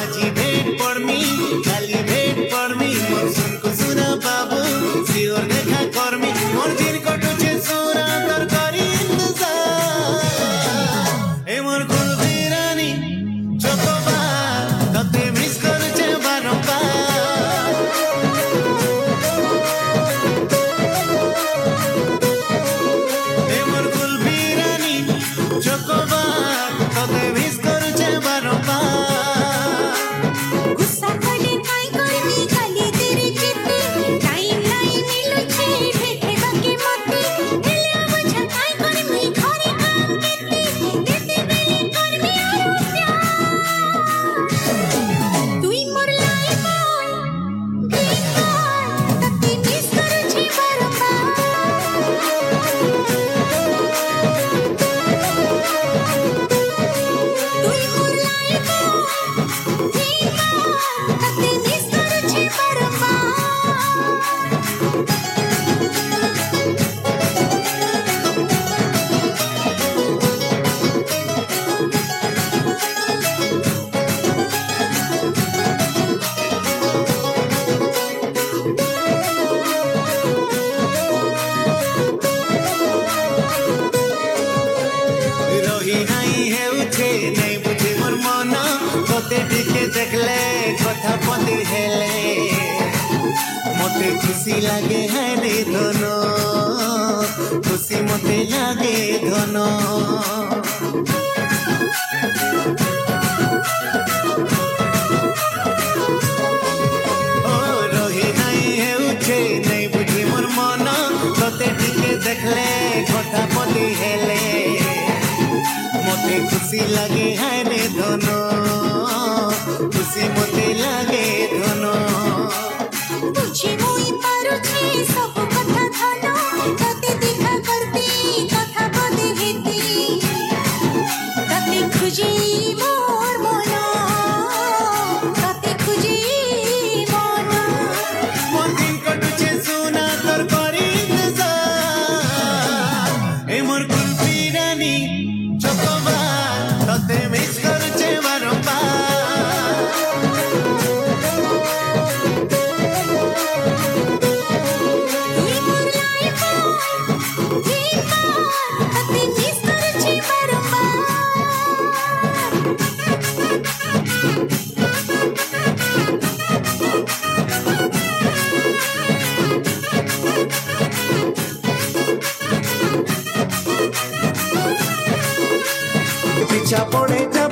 আজি भेट पड़मी काली भेट पड़मी मोर सुन को सुना बाबू सियोर देखा करमी मोर दिन कटुचे सोना तर करी इंतजार ए मोर कुलफी रानी चोकोबा तते मिस करुचे बारंबार ए मोर कुलफी रानी चोकोबा तते मिस करुचे बारंबार नहीं बुझे मोर मन तोते टिके देखले कथा पति हेले मते खुशी लागे है रे धनो खुशी मते लागे धनो ओ रही नहीं है उठे नहीं बुझे मोर मन तोते टिके देखले कथा पति हेले मते खुशी लगे है रे धनो खुशी मते लगे धनो बुझी मुई पारुछि सब कथा धनो तते देखा करती कथा बदे हेती तते खुजी मोर मनो तते खुजी मनो मोर दिन कटुचे सोना तर करी इंतजार ए मोर कुल्फी रानी चोकोबा तते मिस करुचे बारंबार तुई मोर लाइफ तते मिस करुछि पीछा पड़े जा